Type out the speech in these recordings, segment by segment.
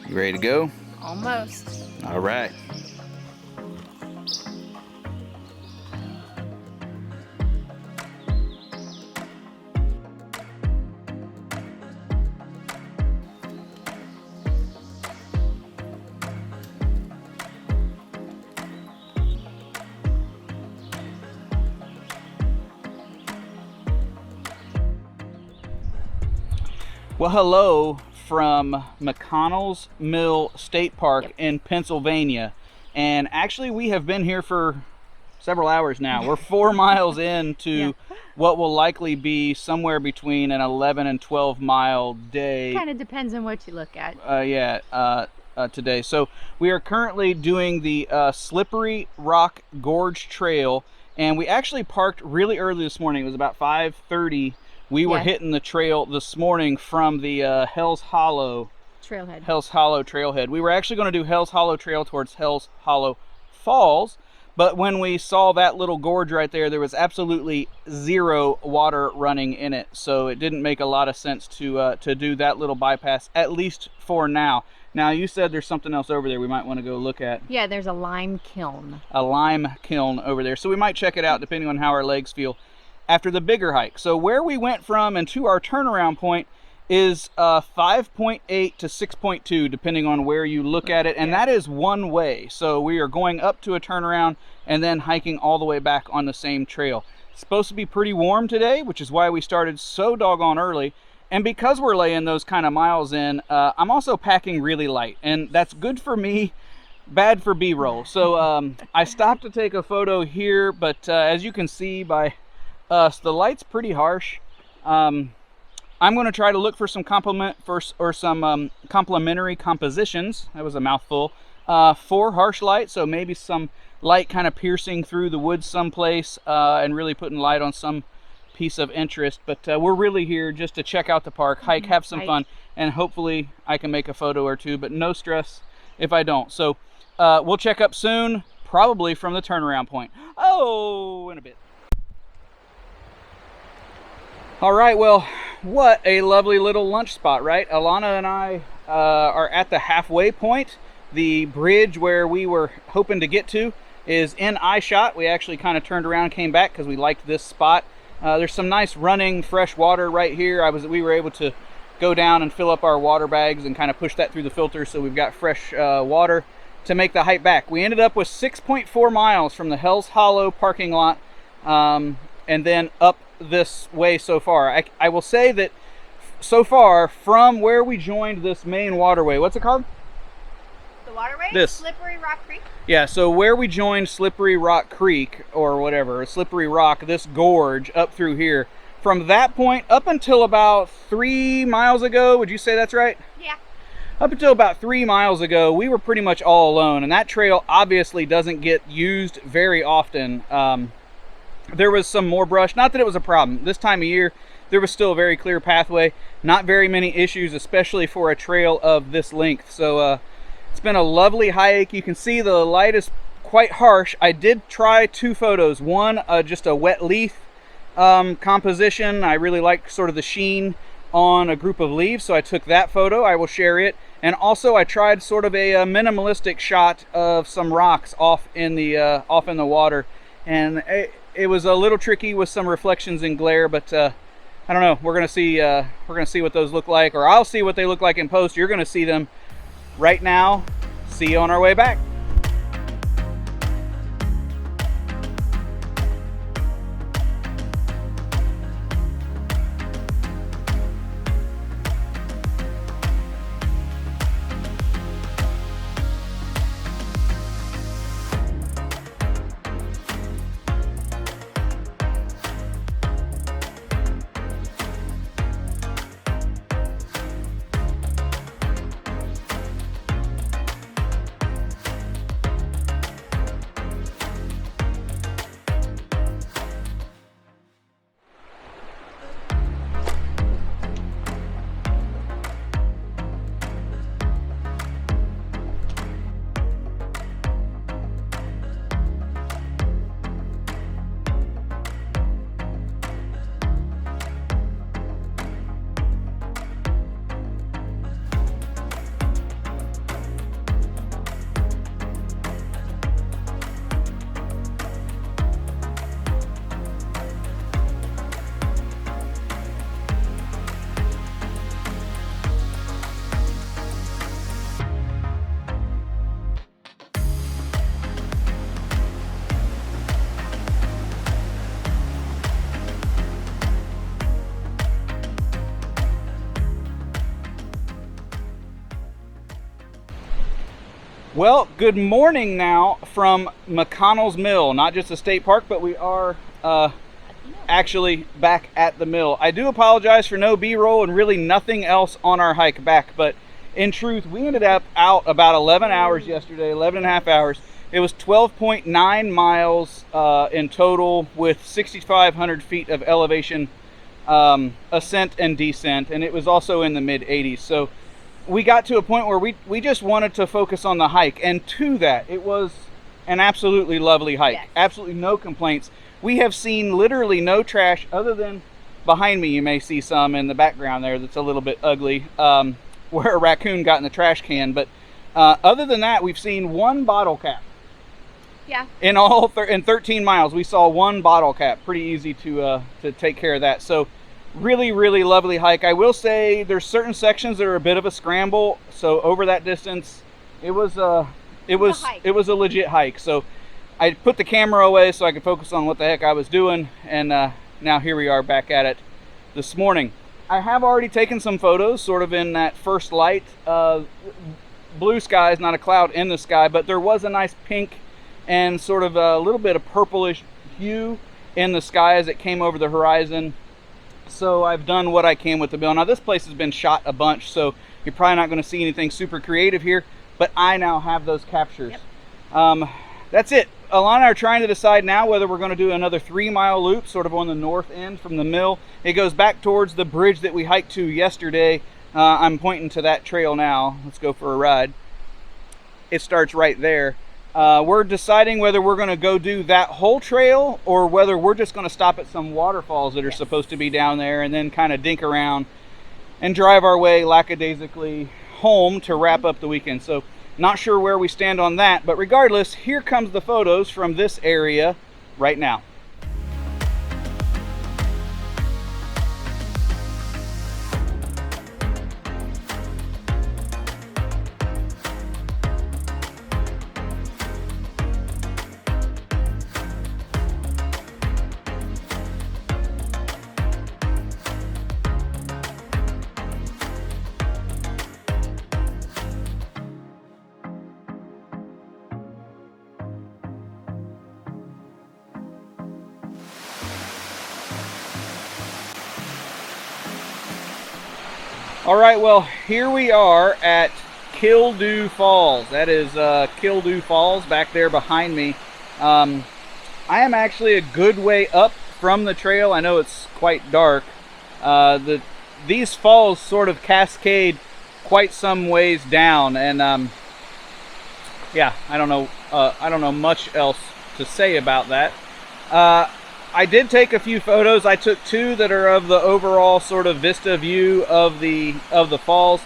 You ready to go? Almost. All right. Well, hello from McConnells Mill State Park in Pennsylvania. And actually, we have been here for several hours now. We're 4 miles into what will likely be somewhere between an 11 and 12 mile day. Kind of depends on what you look at. Today. So we are currently doing the Slippery Rock Gorge Trail. And we actually parked really early this morning. It was about 5:30. We were hitting the trail this morning from the Hell's Hollow Trailhead. We were actually going to do Hell's Hollow Trail towards Hell's Hollow Falls, but when we saw that little gorge right there, there was absolutely zero water running in it, so it didn't make a lot of sense to do that little bypass, at least for now. Now, you said there's something else over there we might want to go look at. Yeah, there's a lime kiln. A lime kiln over there, so we might check it out depending on how our legs feel after the bigger hike. So where we went from and to our turnaround point is 5.8 to 6.2 depending on where you look at it, and that is one way. So we are going up to a turnaround and then hiking all the way back on the same trail. It's supposed to be pretty warm today, which is why we started so doggone early. And because we're laying those kind of miles in, I'm also packing really light, and that's good for me, bad for B-roll. So I stopped to take a photo here, but as you can see by so the light's pretty harsh. I'm going to try to look for some complementary compositions. That was a mouthful. For harsh light, so maybe some light kind of piercing through the woods someplace and really putting light on some piece of interest. But we're really here just to check out the park, hike, have some fun, and hopefully I can make a photo or two, but no stress if I don't. So we'll check up soon, probably from the turnaround point. Oh, in a bit. All right, well, what a lovely little lunch spot, right? Alana and I are at the halfway point. The bridge where we were hoping to get to is in eye shot. We actually kind of turned around and came back because we liked this spot. There's some nice running fresh water right here. We were able to go down and fill up our water bags and kind of push that through the filter, so we've got fresh water to make the hike back. We ended up with 6.4 miles from the Hell's Hollow parking lot and then up this way so far. I will say that so far from where we joined this main waterway, what's it called? The waterway? This. Slippery Rock Creek? Yeah, so where we joined Slippery Rock Creek, or whatever, Slippery Rock, this gorge up through here, from that point up until about 3 miles ago, would you say that's right? Yeah. Up until about 3 miles ago, we were pretty much all alone, and that trail obviously doesn't get used very often. There was some more brush, not that it was a problem. This time of year, there was still a very clear pathway, not very many issues, especially for a trail of this length. So it's been a lovely hike. You can see the light is quite harsh. I did try 2 photos. One, just a wet leaf composition. I really like sort of the sheen on a group of leaves, so I took that photo. I will share it. And also I tried sort of a minimalistic shot of some rocks off in the water, and it was a little tricky with some reflections and glare, but I don't know. We're gonna see what those look like, or I'll see what they look like in post. You're gonna see them right now. See you on our way back. Well, good morning now from McConnells Mill, not just a state park, but we are actually back at the mill. I do apologize for no B-roll and really nothing else on our hike back, but in truth, we ended up out about 11 hours yesterday, 11 and a half hours. It was 12.9 miles in total with 6,500 feet of elevation, ascent and descent, and it was also in the mid 80s. So we got to a point where we just wanted to focus on the hike, and to that, it was an absolutely lovely hike. Yes. Absolutely no complaints. We have seen literally no trash other than behind me. You may see some in the background there that's a little bit ugly, where a raccoon got in the trash can, but other than that, we've seen one bottle cap. Yeah. In all in 13 miles, we saw one bottle cap. Pretty easy to take care of that. So really, really lovely hike. I will say there's certain sections that are a bit of a scramble. So over that distance, it was a legit hike. So I put the camera away so I could focus on what the heck I was doing, and now here we are back at it this morning. I have already taken some photos, sort of in that first light. Blue skies, not a cloud in the sky, but there was a nice pink and sort of a little bit of purplish hue in the sky as it came over the horizon. So I've done what I can with the mill. Now this place has been shot a bunch, so you're probably not going to see anything super creative here, but I now have those captures. Yep. That's it. Alana and I are trying to decide now whether we're going to do another 3-mile loop sort of on the north end from the mill. It goes back towards the bridge that we hiked to yesterday. I'm pointing to that trail now. Let's go for a ride. It starts right there. We're deciding whether we're going to go do that whole trail or whether we're just going to stop at some waterfalls that are supposed to be down there and then kind of dink around and drive our way lackadaisically home to wrap up the weekend. So not sure where we stand on that, but regardless, here comes the photos from this area right now. All right, well, here we are at Kildew Falls. That is Kildew Falls back there behind me. I am actually a good way up from the trail. I know it's quite dark. These falls sort of cascade quite some ways down, and yeah, I don't know much else to say about that. I did take a few photos. I took 2 that are of the overall sort of vista view of the falls.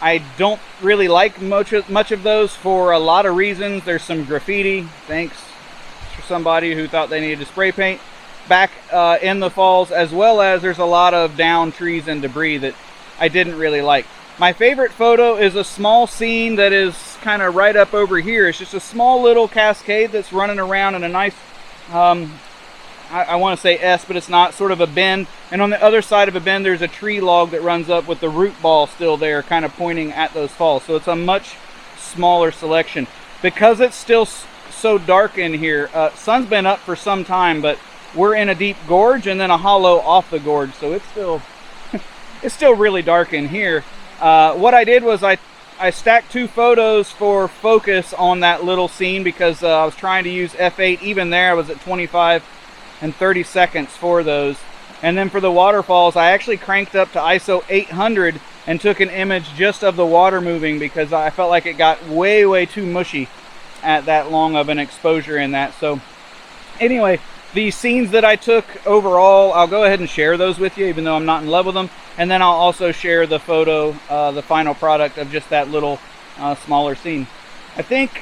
I don't really like much of those for a lot of reasons. There's some graffiti. Thanks for somebody who thought they needed to spray paint back in the falls, as well as there's a lot of downed trees and debris that I didn't really like. My favorite photo is a small scene that is kind of right up over here. It's just a small little cascade that's running around in a nice I want to say S, but it's not, sort of a bend. And on the other side of a bend, there's a tree log that runs up with the root ball still there, kind of pointing at those falls. So it's a much smaller selection. Because it's still so dark in here, sun's been up for some time, but we're in a deep gorge and then a hollow off the gorge. So it's still, it's still really dark in here. What I did was I stacked 2 photos for focus on that little scene because I was trying to use f8. Even there, I was at 25 and 30 seconds for those. And then for the waterfalls, I actually cranked up to ISO 800 and took an image just of the water moving because I felt like it got way too mushy at that long of an exposure in that. So anyway, the scenes that I took overall, I'll go ahead and share those with you, even though I'm not in love with them. And then I'll also share the photo, the final product of just that little smaller scene. I think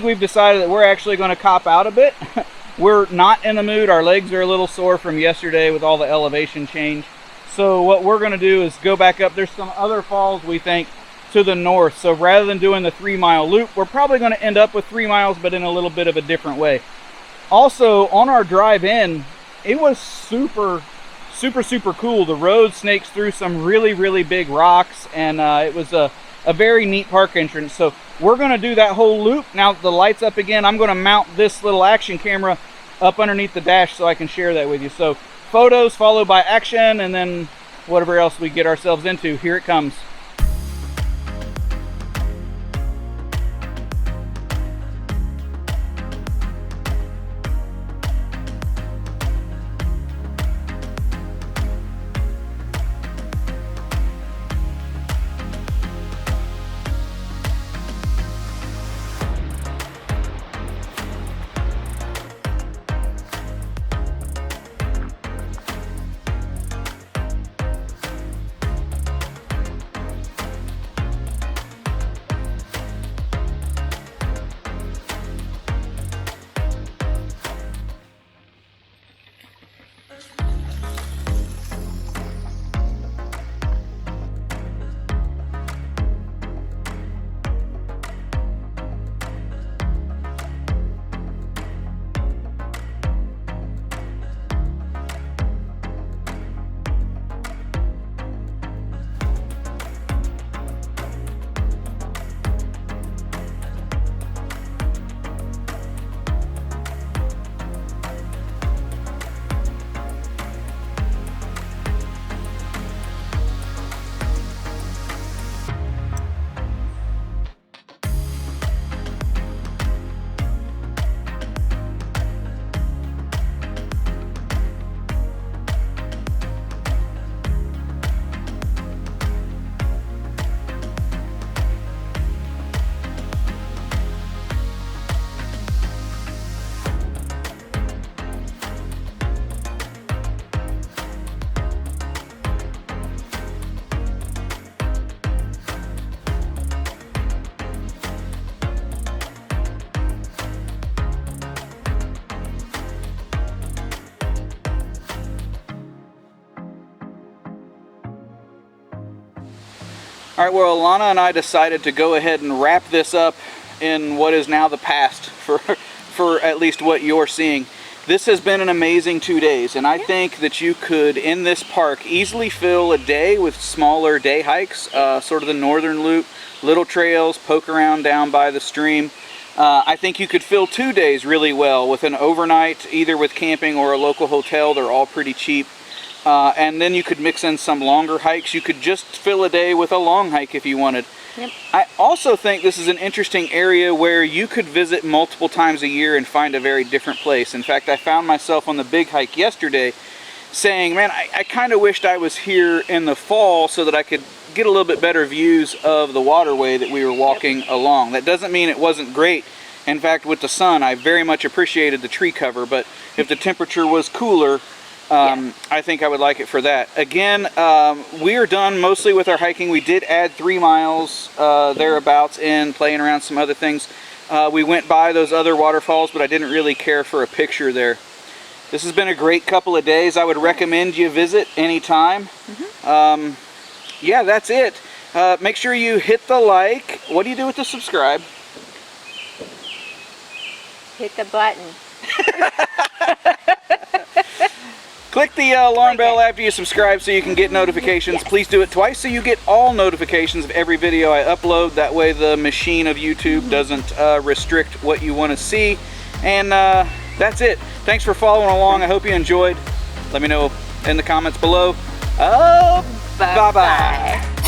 we've decided that we're actually going to cop out a bit. We're not in the mood. Our legs are a little sore from yesterday with all the elevation change. So what we're going to do is go back up. There's some other falls, we think, to the north. So rather than doing the 3-mile loop, we're probably going to end up with 3 miles, but in a little bit of a different way. Also, on our drive in, it was super cool. The road snakes through some really big rocks, and it was a a very neat park entrance. So we're going to do that whole loop. Now that the light's up again, I'm going to mount this little action camera up underneath the dash so I can share that with you. So photos followed by action, and then whatever else we get ourselves into. Here it comes. All right, well, Alana and I decided to go ahead and wrap this up in what is now the past for at least what you're seeing. This has been an amazing 2 days, and I think that you could, in this park, easily fill a day with smaller day hikes, sort of the northern loop, little trails, poke around down by the stream. I think you could fill 2 days really well with an overnight, either with camping or a local hotel. They're all pretty cheap. And then you could mix in some longer hikes. You could just fill a day with a long hike if you wanted. Yep. I also think this is an interesting area where you could visit multiple times a year and find a very different place. In fact, I found myself on the big hike yesterday saying, man, I kind of wished I was here in the fall so that I could get a little bit better views of the waterway that we were walking along. That doesn't mean it wasn't great. In fact, with the sun, I very much appreciated the tree cover, but if the temperature was cooler, I think I would like it for that. Again, we are done mostly with our hiking. We did add 3 miles thereabouts in, playing around some other things. We went by those other waterfalls, but I didn't really care for a picture there. This has been a great couple of days. I would recommend you visit anytime. Yeah, that's it. Make sure you hit the like. What do you do with the subscribe? Hit the button. Click the alarm bell after you subscribe so you can get notifications. Yes. Please do it twice so you get all notifications of every video I upload. That way the machine of YouTube doesn't restrict what you want to see. And that's it. Thanks for following along. I hope you enjoyed. Let me know in the comments below. Bye-bye.